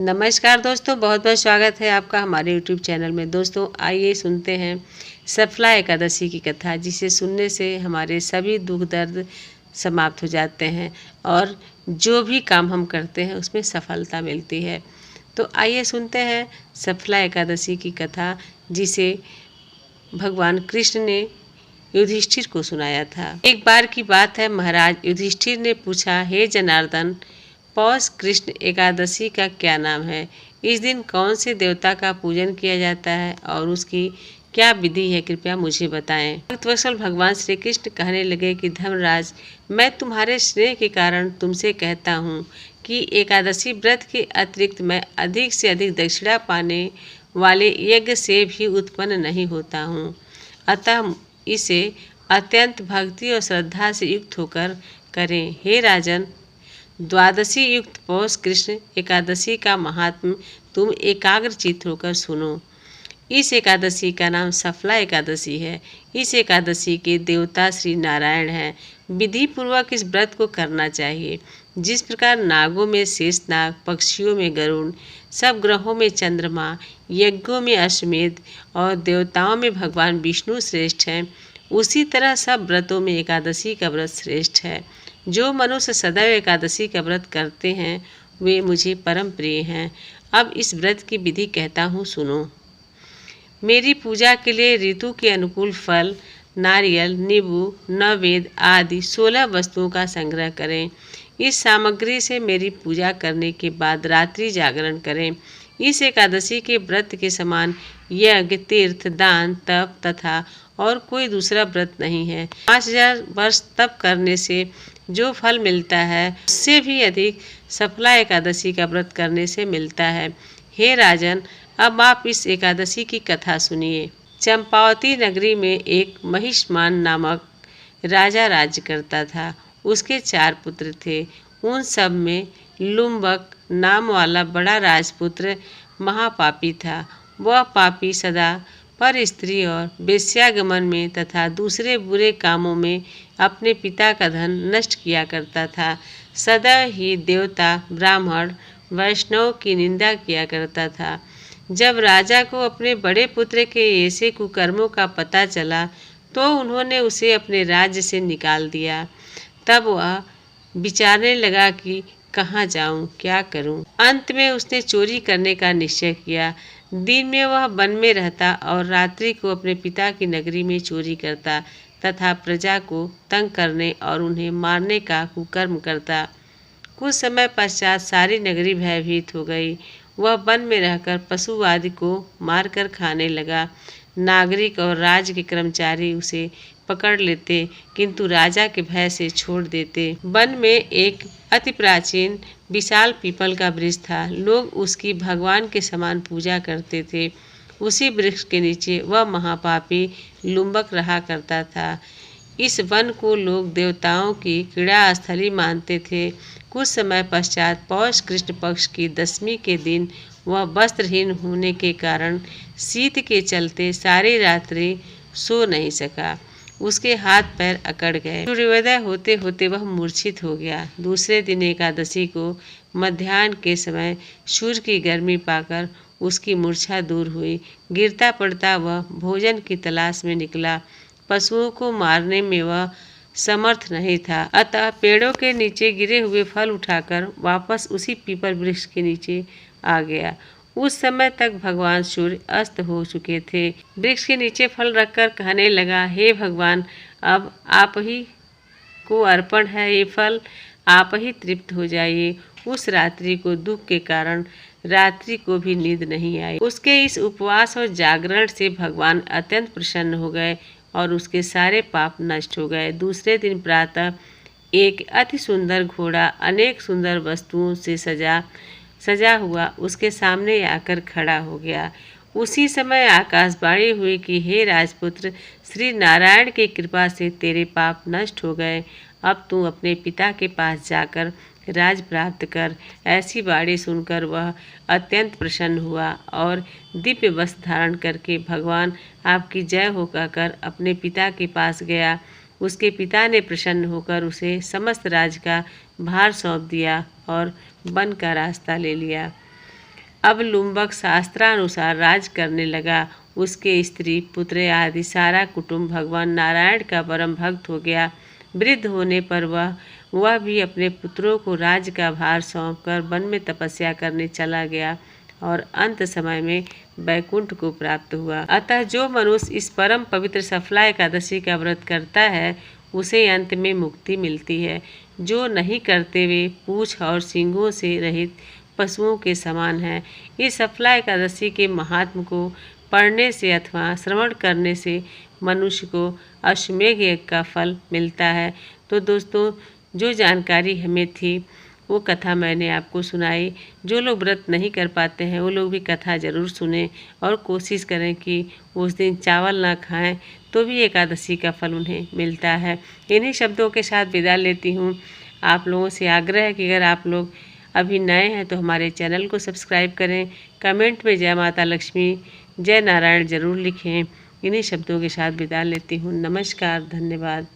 नमस्कार दोस्तों, बहुत बहुत स्वागत है आपका हमारे YouTube चैनल में। दोस्तों आइए सुनते हैं सफला एकादशी की कथा, जिसे सुनने से हमारे सभी दुख दर्द समाप्त हो जाते हैं और जो भी काम हम करते हैं उसमें सफलता मिलती है। तो आइए सुनते हैं सफला एकादशी की कथा, जिसे भगवान कृष्ण ने युधिष्ठिर को सुनाया था। एक बार की बात है, महाराज युधिष्ठिर ने पूछा, हे जनार्दन, पौष कृष्ण एकादशी का क्या नाम है? इस दिन कौन से देवता का पूजन किया जाता है और उसकी क्या विधि है? कृपया मुझे बताएं। भक्तवत्सल भगवान श्री कृष्ण कहने लगे कि धर्मराज, मैं तुम्हारे स्नेह के कारण तुमसे कहता हूँ कि एकादशी व्रत के अतिरिक्त मैं अधिक से अधिक दक्षिणा पाने वाले यज्ञ से भी उत्पन्न नहीं होता हूँ। अतः इसे अत्यंत भक्ति और श्रद्धा से युक्त होकर करें। हे राजन, द्वादशी युक्त पौष कृष्ण एकादशी का महात्म्य तुम एकाग्रचित्त होकर सुनो। इस एकादशी का नाम सफला एकादशी है। इस एकादशी के देवता श्री नारायण हैं। विधि पूर्वक इस व्रत को करना चाहिए। जिस प्रकार नागों में शेषनाग, पक्षियों में गरुड़, सब ग्रहों में चंद्रमा, यज्ञों में अश्वमेध और देवताओं में भगवान विष्णु श्रेष्ठ हैं, उसी तरह सब व्रतों में एकादशी का व्रत श्रेष्ठ है। जो मनुष्य सदैव एकादशी का व्रत करते हैं वे मुझे परम प्रिय हैं। अब इस व्रत की विधि कहता हूँ, सुनो। मेरी पूजा के लिए ऋतु के अनुकूल फल, नारियल, नींबू, नवेद आदि 16 वस्तुओं का संग्रह करें। इस सामग्री से मेरी पूजा करने के बाद रात्रि जागरण करें। इस एकादशी के व्रत के समान यज्ञ, तीर्थ, दान, तप तथा और कोई दूसरा व्रत नहीं है। 5000 वर्ष तप करने से जो फल मिलता है उससे भी अधिक सफला एकादशी का व्रत करने से मिलता है। हे राजन, अब आप इस एकादशी की कथा सुनिए। चंपावती नगरी में एक महिष्मान नामक राजा राज्य करता था। उसके 4 पुत्र थे। उन सब में लुम्बक नाम वाला बड़ा राजपुत्र महापापी था। वह पापी सदा पर स्त्री और वेश्यागमन में तथा दूसरे बुरे कामों में अपने पिता का धन नष्ट किया करता था। सदा ही देवता, ब्राह्मण, वैष्णव की निंदा किया करता था। जब राजा को अपने बड़े पुत्र के ऐसे कुकर्मों का पता चला तो उन्होंने उसे अपने राज्य से निकाल दिया। तब वह विचारने लगा कि कहाँ जाऊं, क्या करूं। अंत में उसने चोरी करने का निश्चय किया। दिन में वह वन में रहता और रात्रि को अपने पिता की नगरी में चोरी करता तथा प्रजा को तंग करने और उन्हें मारने का कुकर्म करता। कुछ समय पश्चात सारी नगरी भयभीत हो गई। वह वन में रहकर पशु आदि को मारकर खाने लगा। नागरिक और राज्य के कर्मचारी उसे पकड़ लेते, किंतु राजा के भय से छोड़ देते। वन में एक अति प्राचीन विशाल पीपल का वृक्ष था। लोग उसकी भगवान के समान पूजा करते थे। उसी वृक्ष के नीचे वह महापापी लुम्बक रहा करता था। इस वन को लोग देवताओं की क्रीड़ा स्थली मानते थे। कुछ समय पश्चात पौष कृष्ण पक्ष की 10वीं के दिन वह वस्त्रहीन होने के कारण शीत के चलते सारी रात्रि सो नहीं सका। उसके हाथ पैर अकड़ गए। सूर्योदय होते होते वह मूर्छित हो गया। दूसरे दिन एकादशी को मध्याह्न के समय सूर्य की गर्मी पाकर उसकी मूर्छा दूर हुई। गिरता पड़ता वह भोजन की तलाश में निकला। पशुओं को मारने में वह समर्थ नहीं था, अतः पेड़ों के नीचे गिरे हुए फल उठाकर वापस उसी पीपल वृक्ष के नीचे आ गया। उस समय तक भगवान सूर्य अस्त हो चुके थे। वृक्ष के नीचे फल रखकर कहने लगा, हे भगवान, अब आप ही को अर्पण है ये फल, आप ही तृप्त हो जाइए। उस रात्रि को दुख के कारण रात्रि को भी नींद नहीं आई। उसके इस उपवास और जागरण से भगवान अत्यंत प्रसन्न हो गए और उसके सारे पाप नष्ट हो गए। दूसरे दिन प्रातः एक अति सुंदर घोड़ा अनेक सुंदर वस्तुओं से सजा हुआ उसके सामने आकर खड़ा हो गया। उसी समय आकाशवाणी हुई कि हे राजपुत्र, श्री नारायण की कृपा से तेरे पाप नष्ट हो गए। अब तू अपने पिता के पास जाकर राज प्राप्त कर। ऐसी वाणी सुनकर वह अत्यंत प्रसन्न हुआ और दिव्य वस्त्र धारण करके भगवान आपकी जय हो कहकर अपने पिता के पास गया। उसके पिता ने प्रसन्न होकर उसे समस्त राज्य का भार सौंप दिया और वन का रास्ता ले लिया। अब लुम्बक शास्त्रानुसार राज करने लगा। उसके स्त्री पुत्र आदि सारा कुटुंब भगवान नारायण का परम भक्त हो गया। वृद्ध होने पर वह भी अपने पुत्रों को राज्य का भार सौंपकर वन में तपस्या करने चला गया और अंत समय में वैकुंठ को प्राप्त हुआ। अतः जो मनुष्य इस परम पवित्र सफला एकादशी का व्रत करता है उसे अंत में मुक्ति मिलती है। जो नहीं करते वे पूंछ और सींगों से रहित पशुओं के समान है। इस सफला एकादशी के महात्म को पढ़ने से अथवा श्रवण करने से मनुष्य को अश्वमेध यज्ञ का फल मिलता है। तो दोस्तों, जो जानकारी हमें थी वो कथा मैंने आपको सुनाई। जो लोग व्रत नहीं कर पाते हैं वो लोग भी कथा ज़रूर सुनें और कोशिश करें कि उस दिन चावल ना खाएं, तो भी एकादशी का फल उन्हें मिलता है। इन्हीं शब्दों के साथ विदा लेती हूँ। आप लोगों से आग्रह है कि अगर आप लोग अभी नए हैं तो हमारे चैनल को सब्सक्राइब करें। कमेंट में जय माता लक्ष्मी, जय नारायण ज़रूर लिखें। इन्हीं शब्दों के साथ विदा लेती हूँ। नमस्कार, धन्यवाद।